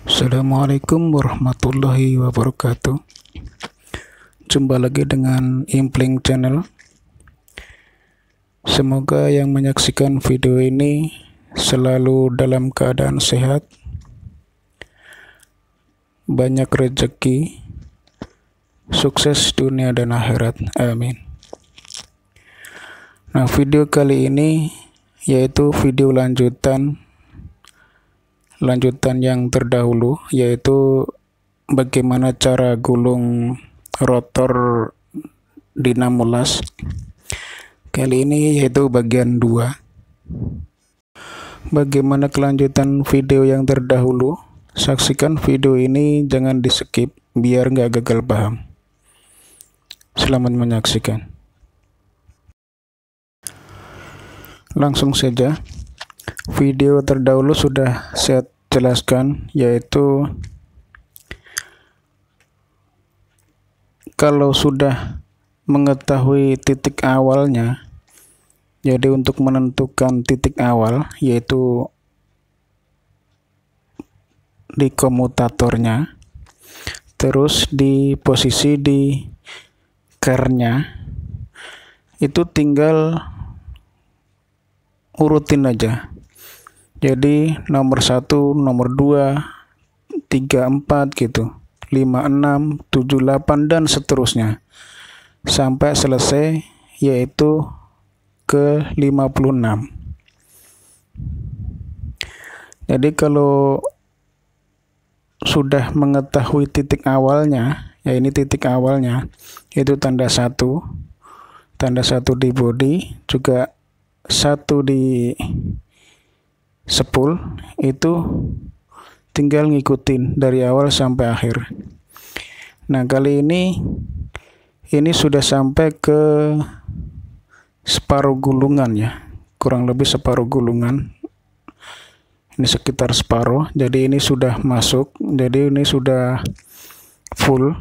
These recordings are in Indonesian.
Assalamualaikum warahmatullahi wabarakatuh. Jumpa lagi dengan Impling Channel. Semoga yang menyaksikan video ini selalu dalam keadaan sehat, banyak rezeki, sukses dunia dan akhirat. Amin. Nah, video kali ini yaitu video lanjutan yang terdahulu, yaitu bagaimana cara gulung rotor dinamolas. Kali ini yaitu bagian 2. Bagaimana kelanjutan video yang terdahulu? Saksikan video ini, jangan di skip biar nggak gagal paham. Selamat menyaksikan. Langsung saja. Video terdahulu sudah saya jelaskan, yaitu kalau sudah mengetahui titik awalnya, jadi untuk menentukan titik awal yaitu di komutatornya, terus di posisi di kernya, itu tinggal urutin aja. Jadi nomor 1, nomor 2, 3, 4 gitu, 5, 6, 7, 8 dan seterusnya sampai selesai, yaitu ke 56. Jadi kalau sudah mengetahui titik awalnya, ya ini titik awalnya, itu tanda 1 di body, juga 1 di spool, itu tinggal ngikutin dari awal sampai akhir. Nah, kali ini sudah sampai ke separuh gulungan ya, kurang lebih separuh gulungan. Ini sekitar separuh, jadi ini sudah masuk, jadi ini sudah full,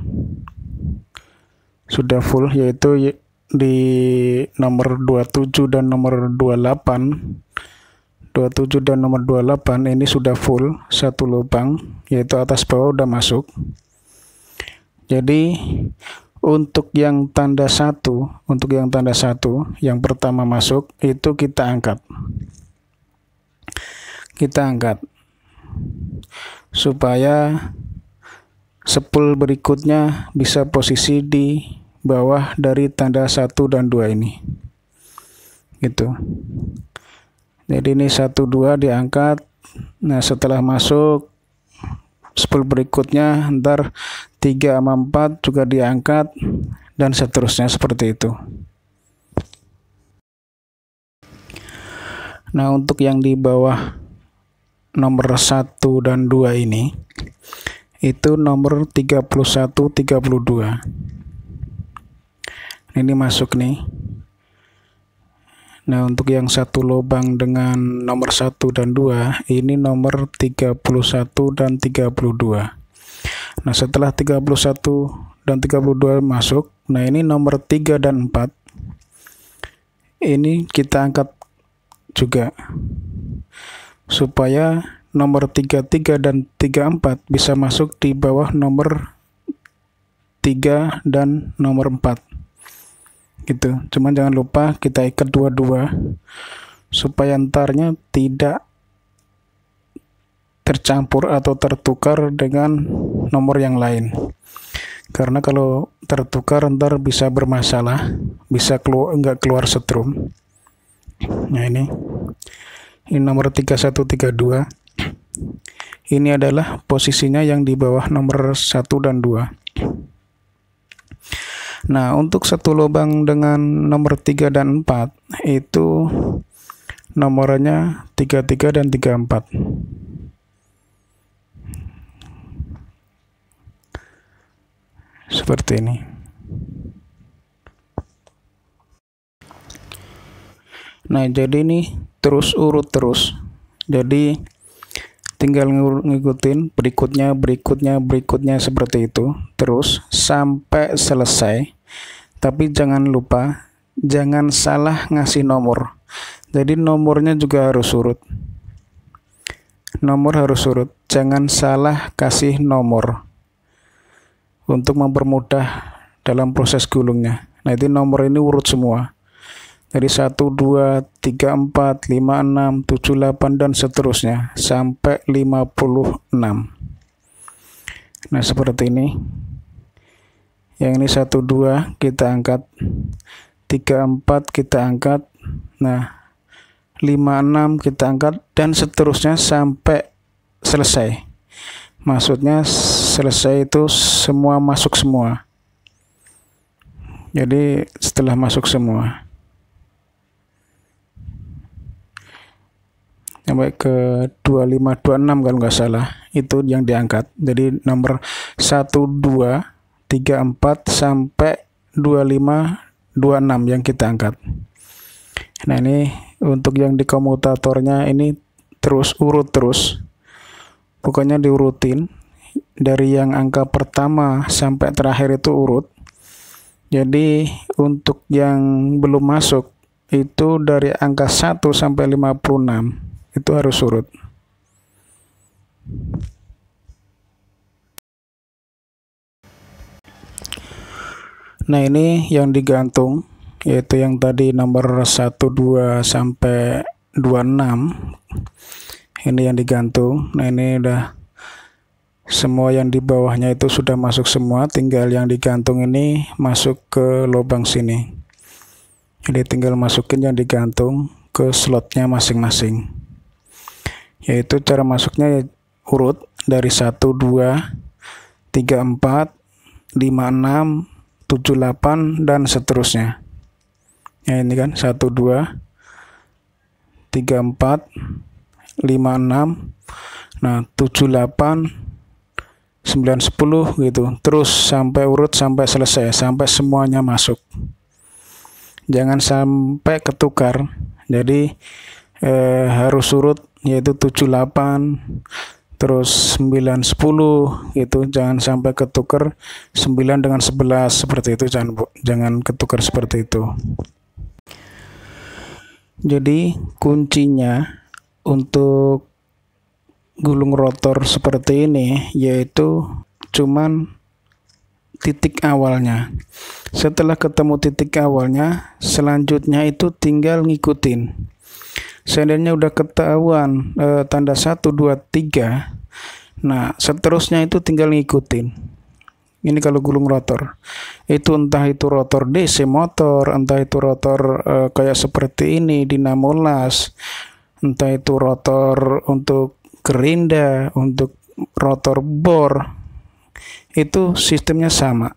yaitu di nomor 27 dan nomor 28. 27 dan nomor 28 ini sudah full satu lubang, yaitu atas bawah udah masuk. Jadi untuk yang tanda 1, yang pertama masuk itu kita angkat supaya spool berikutnya bisa posisi di bawah dari tanda 1 dan 2 ini gitu. Jadi ini 1, 2 diangkat. Nah, setelah masuk spool berikutnya, ntar 3 sama 4 juga diangkat, dan seterusnya seperti itu. Nah, untuk yang di bawah nomor 1 dan 2 ini, itu nomor 31, 32. Ini masuk nih. Nah, untuk yang satu lubang dengan nomor 1 dan 2, ini nomor 31 dan 32. Nah, setelah 31 dan 32 masuk, nah ini nomor 3 dan 4. Ini kita angkat juga, supaya nomor 33 dan 34 bisa masuk di bawah nomor 3 dan nomor 4. Gitu. Cuman jangan lupa kita ikat dua-dua supaya antarnya tidak tercampur atau tertukar dengan nomor yang lain. Karena kalau tertukar ntar bisa bermasalah, bisa nggak keluar setrum. Nah, ini nomor 31, 32. Ini adalah posisinya yang di bawah nomor 1 dan 2. Nah, untuk satu lubang dengan nomor 3 dan 4 itu nomornya 33 dan 34. Seperti ini. Nah, jadi ini terus urut terus. Jadi tinggal ngikutin berikutnya seperti itu terus sampai selesai. Tapi jangan lupa, jangan salah ngasih nomor. Jadi nomornya juga harus urut. Nomor harus urut, jangan salah kasih nomor untuk mempermudah dalam proses gulungnya. Nah, itu nomor ini urut semua. Dari 1, 2, 3, 4, 5, 6, 7, 8 dan seterusnya sampai 56. Nah, seperti ini. Yang ini 1, 2 kita angkat, 3, 4 kita angkat. Nah, 5, 6 kita angkat dan seterusnya sampai selesai. Maksudnya selesai itu semua masuk semua. Jadi setelah masuk semua sampai ke 25, 26 kalau nggak salah, itu yang diangkat. Jadi nomor 1, 2, 3, 4 sampai 25, 26 yang kita angkat. Nah, ini untuk yang di komutatornya ini terus urut terus. Pokoknya diurutin dari yang angka pertama sampai terakhir itu urut. Jadi untuk yang belum masuk itu dari angka 1 sampai 56 itu harus urut. Nah, ini yang digantung, yaitu yang tadi nomor 1, 2 sampai 26. Ini yang digantung. Nah, ini udah semua yang di bawahnya itu sudah masuk semua, tinggal yang digantung ini masuk ke lubang sini. Jadi tinggal masukin yang digantung ke slotnya masing-masing. Yaitu cara masuknya urut dari 1, 2, 3, 4, 5, 6, 7, 8 dan seterusnya. Ya, ini kan 1, 2, 3, 4, 5, 6, nah 7, 8, 9, 10 gitu. Terus sampai urut sampai selesai, sampai semuanya masuk. Jangan sampai ketukar. Jadi harus urut, yaitu 7, 8, terus 9, 10 gitu. Jangan sampai ketukar 9 dengan 11 seperti itu, jangan ketukar seperti itu. Jadi kuncinya untuk gulung rotor seperti ini yaitu cuman titik awalnya. Setelah ketemu titik awalnya, selanjutnya itu tinggal ngikutin. Seandainya udah ketahuan tanda 1, 2, 3, nah seterusnya itu tinggal ngikutin. Ini kalau gulung rotor itu, entah itu rotor DC motor, entah itu rotor kayak seperti ini dinamo las, entah itu rotor untuk gerinda, untuk rotor bor, itu sistemnya sama,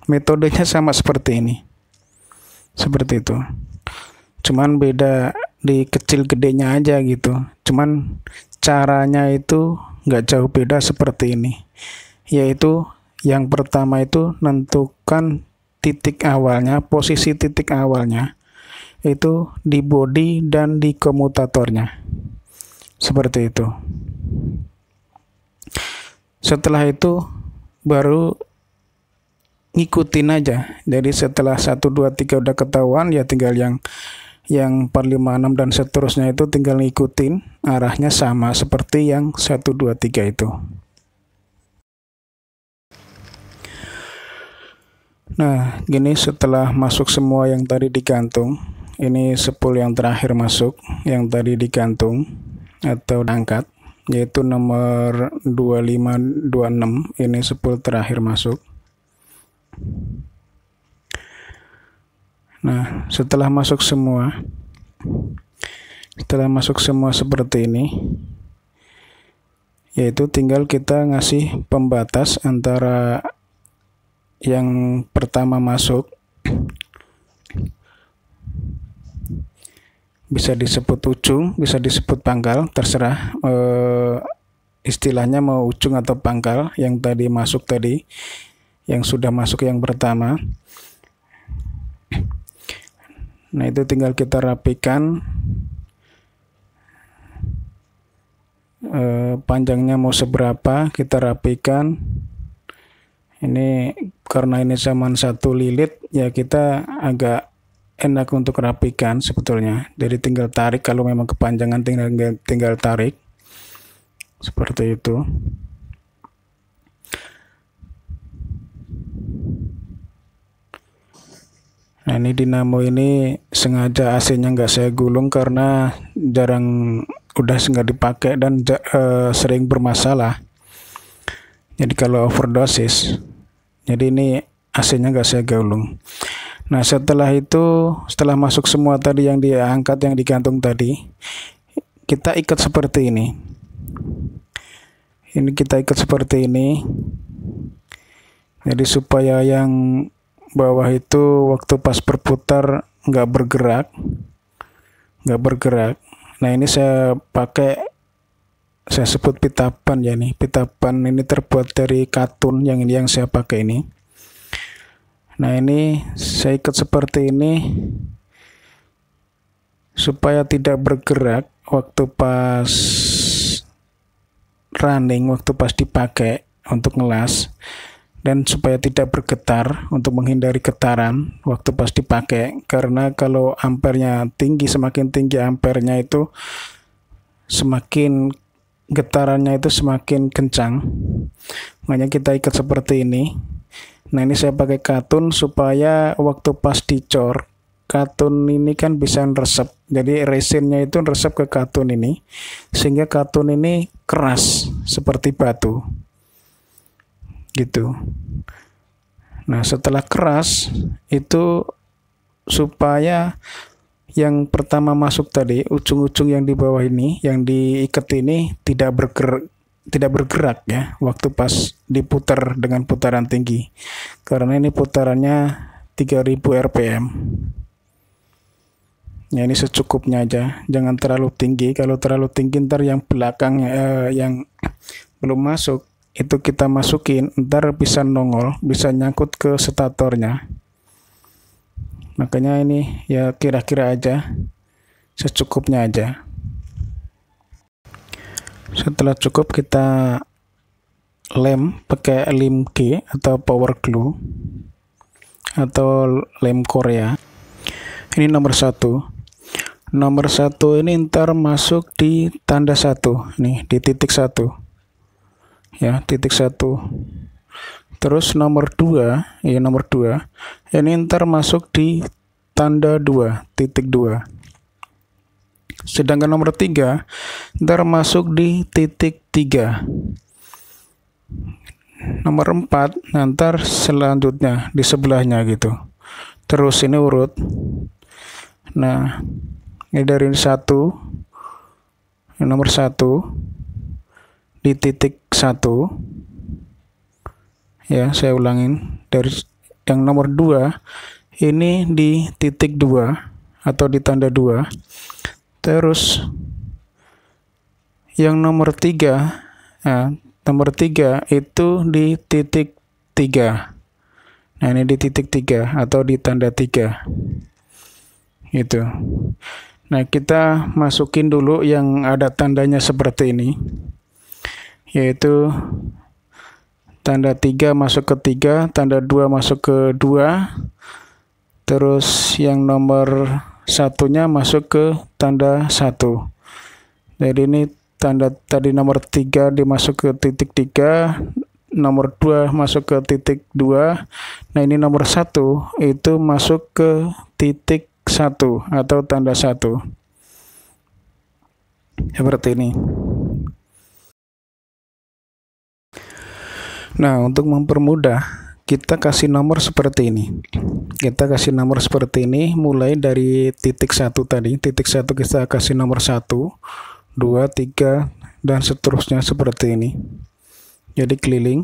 metodenya sama seperti ini, seperti itu. Cuman beda di kecil gedenya aja gitu. Cuman caranya itu nggak jauh beda seperti ini, yaitu yang pertama itu nentukan titik awalnya, posisi titik awalnya itu di bodi dan di komutatornya. Seperti itu. Setelah itu baru ngikutin aja. Jadi setelah 1, 2, 3 udah ketahuan, ya tinggal yang 4, 5, 6 dan seterusnya itu tinggal ngikutin arahnya sama seperti yang 1, 2, 3 itu. Nah, gini setelah masuk semua yang tadi digantung, ini spool yang terakhir masuk, yang tadi digantung atau diangkat, yaitu nomor 25, 26, ini spool terakhir masuk. Nah, setelah masuk semua seperti ini, yaitu tinggal kita ngasih pembatas antara yang pertama masuk, bisa disebut ujung, bisa disebut pangkal, terserah istilahnya mau ujung atau pangkal. Yang tadi masuk tadi, yang sudah masuk yang pertama, nah itu tinggal kita rapikan, panjangnya mau seberapa kita rapikan. Ini karena ini zaman 1 lilit, ya kita agak enak untuk rapikan sebetulnya. Jadi tinggal tarik, kalau memang kepanjangan tinggal tarik. seperti itu. Nah, ini dinamo ini sengaja AC-nya nggak saya gulung karena udah nggak dipakai dan sering bermasalah. Jadi kalau overdosis, jadi ini AC-nya nggak saya gulung. Nah, setelah masuk semua tadi yang diangkat, yang digantung tadi, kita ikat seperti ini. Ini kita ikat seperti ini. Jadi supaya yang bawah itu waktu pas berputar nggak bergerak. Nah, ini saya sebut pitapan ya nih. Pitapan ini terbuat dari katun yang saya pakai ini. Nah, ini saya ikat seperti ini supaya tidak bergerak waktu pas running, waktu pas dipakai untuk ngelas, dan supaya tidak bergetar untuk menghindari getaran waktu pas dipakai, karena kalau ampernya tinggi, semakin tinggi ampernya itu semakin getarannya itu semakin kencang. Makanya kita ikat seperti ini. Nah, ini saya pakai katun supaya waktu pas dicor, katun ini kan bisa ngeresep. Jadi resinnya itu ngeresep ke katun ini, sehingga katun ini keras seperti batu. Gitu. Nah, setelah keras itu supaya yang pertama masuk tadi, ujung-ujung yang di bawah ini, yang diikat ini tidak bergerak ya waktu pas diputar dengan putaran tinggi. Karena ini putarannya 3000 rpm. Ya, ini secukupnya aja, jangan terlalu tinggi. Kalau terlalu tinggi ntar yang belakang yang belum masuk itu kita masukin, ntar bisa nongol, bisa nyangkut ke statornya. Makanya ini ya kira-kira aja, secukupnya aja. Setelah cukup kita lem pakai lem G atau power glue atau lem Korea. Ini nomor 1. Nomor 1 ini ntar masuk di tanda 1, nih di titik 1. Ya, titik 1. Terus nomor 2 ini ntar masuk di tanda 2, titik 2. Sedangkan nomor 3 ntar masuk di titik 3. Nomor 4 ntar selanjutnya di sebelahnya gitu. Terus ini urut. Nah, ini dari 1, nomor 1 di titik 1. Ya, saya ulangin, dari yang nomor 2 ini di titik 2 atau di tanda 2. Terus yang nomor 3, nomor 3 itu di titik 3. Nah, ini di titik 3 atau di tanda 3 gitu. Nah, kita masukin dulu yang ada tandanya seperti ini, yaitu tanda 3 masuk ke 3, tanda 2 masuk ke 2, terus yang nomor 1-nya masuk ke tanda 1. Jadi ini tanda tadi nomor 3 dimasuk ke titik 3, nomor 2 masuk ke titik 2. Nah, ini nomor 1 itu masuk ke titik 1 atau tanda 1. Seperti ini. Nah, untuk mempermudah, kita kasih nomor seperti ini. Kita kasih nomor seperti ini mulai dari titik 1 tadi. Titik 1 kita kasih nomor 1, 2, 3, dan seterusnya seperti ini. Jadi keliling.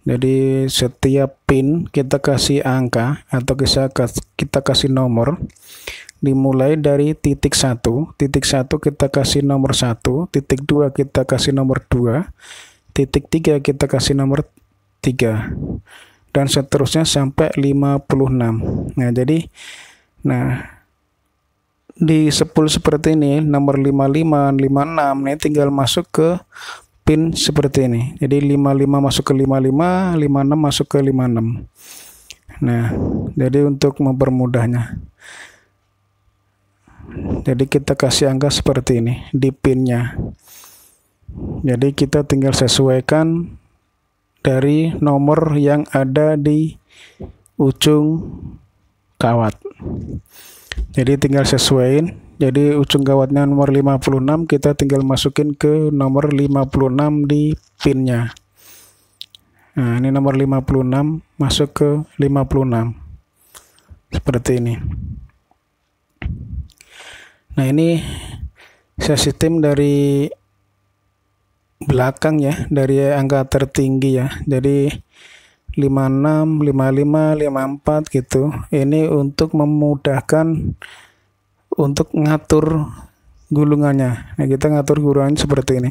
Jadi setiap pin kita kasih angka atau kita kasih nomor. Dimulai dari titik 1. Titik 1 kita kasih nomor 1. Titik 2 kita kasih nomor 2. Titik 3 kita kasih nomor 3, dan seterusnya sampai 56. Nah, jadi di sepul seperti ini, nomor 55, 56 ini tinggal masuk ke pin seperti ini. Jadi 55 masuk ke 55, 56 masuk ke 56. Nah, jadi untuk mempermudahnya, jadi kita kasih angka seperti ini di pinnya. Jadi kita tinggal sesuaikan dari nomor yang ada di ujung kawat. Jadi tinggal sesuaiin. Jadi ujung kawatnya nomor 56, kita tinggal masukin ke nomor 56 di pinnya. Nah, ini nomor 56 masuk ke 56. Seperti ini. Nah, ini saya sistem dari belakang ya, dari angka tertinggi ya. Jadi 56, 55, 54 gitu. Ini untuk memudahkan untuk ngatur gulungannya. Nah, kita ngatur gulungannya seperti ini.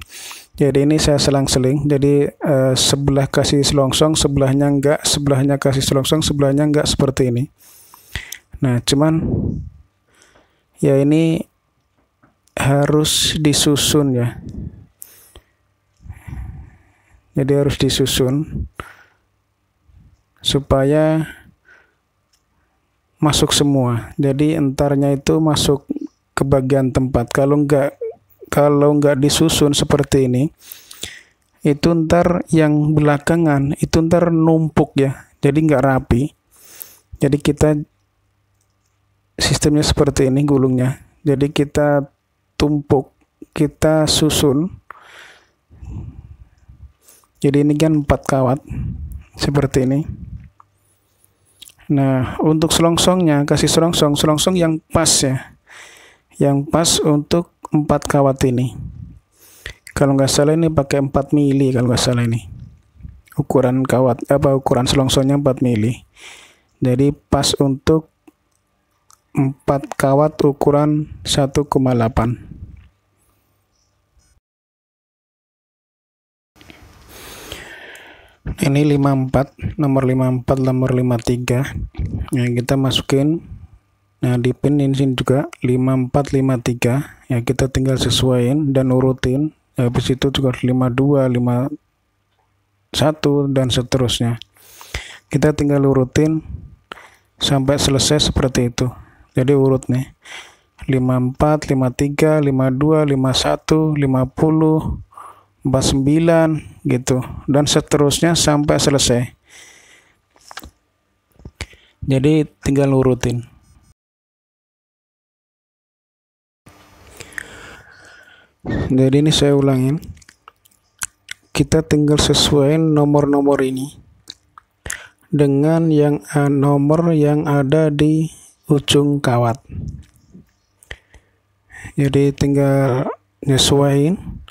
Jadi ini saya selang-seling. Jadi sebelah kasih selongsong, sebelahnya enggak, sebelahnya kasih selongsong, sebelahnya enggak, seperti ini. Nah, cuman ya ini harus disusun ya. Jadi harus disusun supaya masuk semua. Jadi entarnya itu masuk ke bagian tempat. Kalau enggak disusun seperti ini, itu ntar yang belakangan itu ntar numpuk ya. Jadi enggak rapi. Jadi kita sistemnya seperti ini gulungnya. Jadi kita tumpuk, kita susun. Jadi ini kan 4 kawat seperti ini. Nah, untuk selongsongnya kasih selongsong yang pas ya. Yang pas untuk 4 kawat ini. Kalau nggak salah ini pakai 4 mili kalau nggak salah ini. Ukuran kawat ukuran selongsongnya 4 mili. Jadi pas untuk 4 kawat ukuran 1,8. Ini 54, nomor 54, nomor 53. Nah, kita masukin. Nah, di pin ini juga 54, 53. Ya, kita tinggal sesuaiin dan urutin. Habis itu juga 52, 51 dan seterusnya. Kita tinggal urutin sampai selesai seperti itu. Jadi urut nih. 54, 53, 52, 51, 50, 49 gitu dan seterusnya sampai selesai. Jadi tinggal urutin. Jadi ini saya ulangin. Kita tinggal sesuaiin nomor-nomor ini dengan yang nomor yang ada di ujung kawat. Jadi tinggal nyesuaiin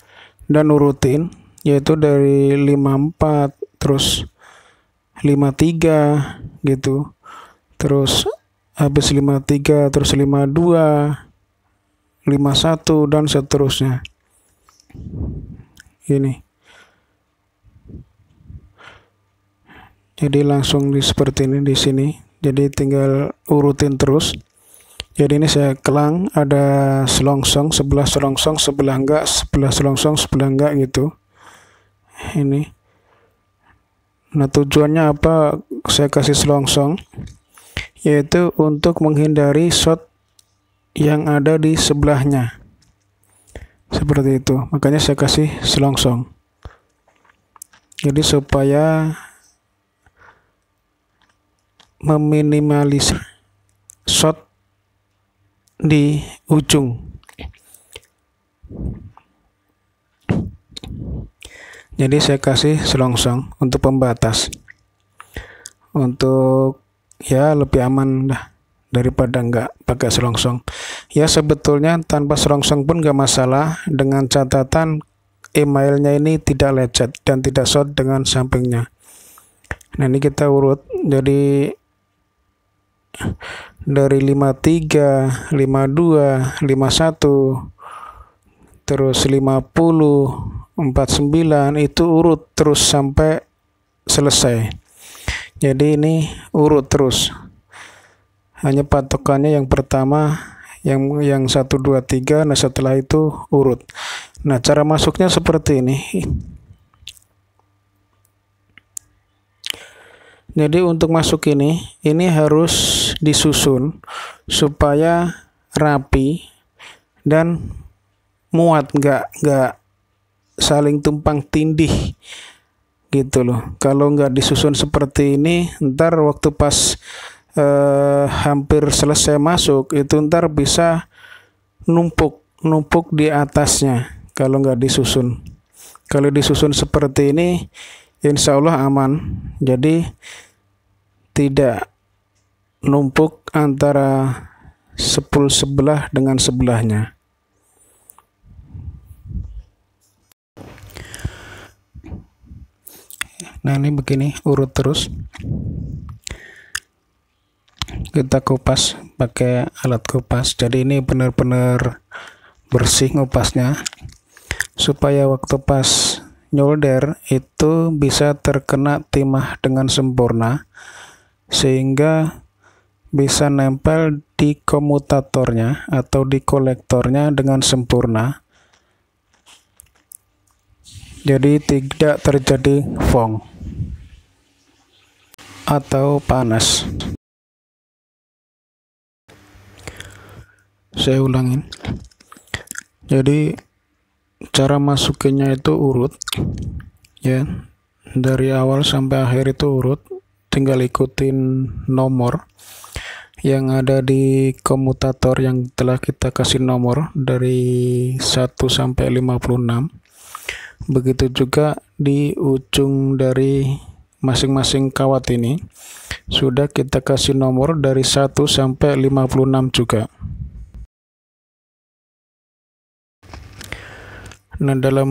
dan urutin, yaitu dari 54 terus 53 gitu, terus habis 53 terus 52, 51 dan seterusnya. Ini jadi langsung seperti ini di sini. Jadi tinggal urutin terus. Jadi ini saya kelang, ada selongsong, sebelah selongsong, sebelah enggak, sebelah selongsong, sebelah enggak gitu. Ini. Nah, tujuannya apa saya kasih selongsong? Yaitu untuk menghindari shot yang ada di sebelahnya. Seperti itu. Makanya saya kasih selongsong. Jadi supaya meminimalisir shot di ujung. Jadi saya kasih selongsong untuk pembatas, untuk ya lebih aman dah daripada nggak pakai selongsong. Ya sebetulnya tanpa selongsong pun nggak masalah, dengan catatan emailnya ini tidak lecet dan tidak short dengan sampingnya. Nah, ini kita urut. Jadi dari 53, 52, 51, terus 50, 49 itu urut terus sampai selesai. Jadi ini urut terus. Hanya patokannya yang pertama yang 1, 2, 3, nah setelah itu urut. Nah, cara masuknya seperti ini. Jadi untuk masuk ini harus disusun supaya rapi dan muat, nggak saling tumpang tindih gitu loh. Kalau nggak disusun seperti ini, ntar waktu pas hampir selesai masuk itu ntar bisa numpuk di atasnya kalau nggak disusun. Kalau disusun seperti ini, insya Allah aman. Jadi tidak numpuk antara sepul sebelah dengan sebelahnya. Nah, ini begini, urut terus. Kita kupas pakai alat kupas. Jadi ini benar-benar bersih ngupasnya, supaya waktu pas nyolder itu bisa terkena timah dengan sempurna, sehingga bisa nempel di komutatornya atau di kolektornya dengan sempurna. Jadi tidak terjadi fong atau panas. Saya ulangin. Jadi cara masukinnya itu urut, ya, dari awal sampai akhir itu urut. Tinggal ikutin nomor yang ada di komutator yang telah kita kasih nomor dari 1 sampai 56. Begitu juga di ujung dari masing-masing kawat ini sudah kita kasih nomor dari 1 sampai 56 juga. Nah, dalam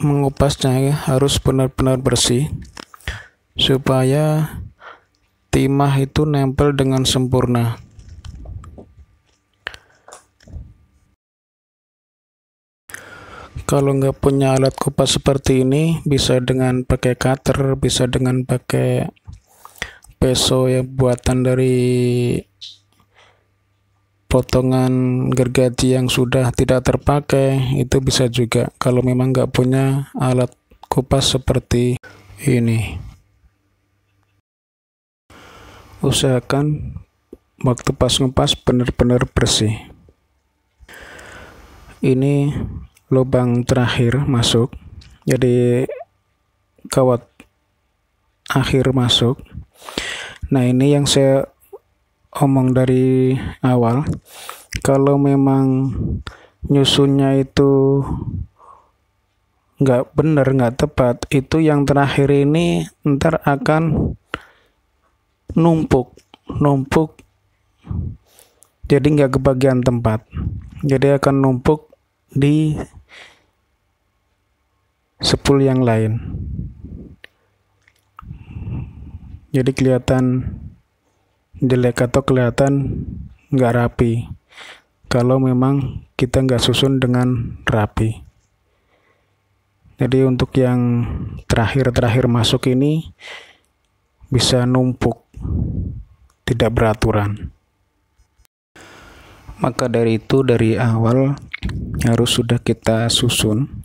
mengupasnya ya, harus benar-benar bersih supaya timah itu nempel dengan sempurna. Kalau nggak punya alat kupas seperti ini, bisa dengan pakai cutter, bisa dengan pakai peso yang buatan dari potongan gergaji yang sudah tidak terpakai, itu bisa juga kalau memang nggak punya alat kupas seperti ini. Usahakan waktu pas ngupas benar-benar bersih. Ini lubang terakhir masuk, jadi kawat akhir masuk. Nah, ini yang saya omong dari awal, kalau memang nyusunnya itu nggak benar, nggak tepat, itu yang terakhir ini ntar akan numpuk, jadi nggak kebagian tempat, jadi akan numpuk di sepul yang lain. Jadi kelihatan jelek atau kelihatan nggak rapi kalau memang kita nggak susun dengan rapi. Jadi untuk yang terakhir masuk ini bisa numpuk, tidak beraturan. Maka dari itu dari awal harus sudah kita susun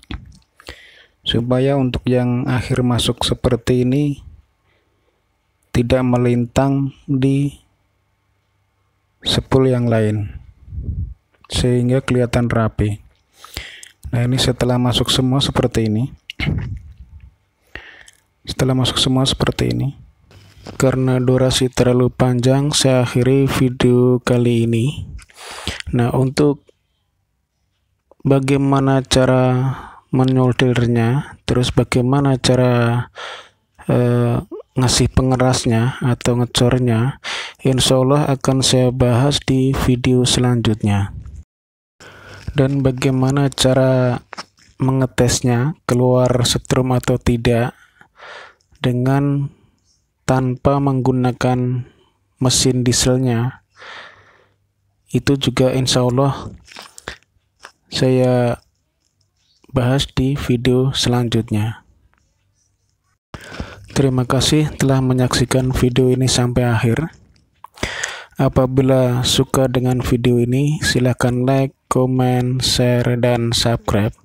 supaya untuk yang akhir masuk seperti ini tidak melintang di sepul yang lain sehingga kelihatan rapi. Nah, ini setelah masuk semua seperti ini. Setelah masuk semua seperti ini. Karena durasi terlalu panjang, saya akhiri video kali ini. Nah, untuk bagaimana cara menyoldernya, terus bagaimana cara ngasih pengerasnya atau ngecornya, insya Allah akan saya bahas di video selanjutnya. Dan bagaimana cara mengetesnya keluar setrum atau tidak dengan tanpa menggunakan mesin dieselnya, itu juga insya Allah saya bahas di video selanjutnya. Terima kasih telah menyaksikan video ini sampai akhir. Apabila suka dengan video ini, silahkan like, komen, share, dan subscribe.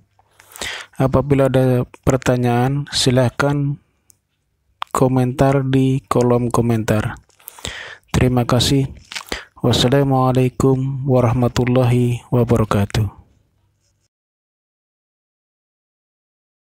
Apabila ada pertanyaan, silahkan komentar di kolom komentar. Terima kasih. Wassalamualaikum warahmatullahi wabarakatuh.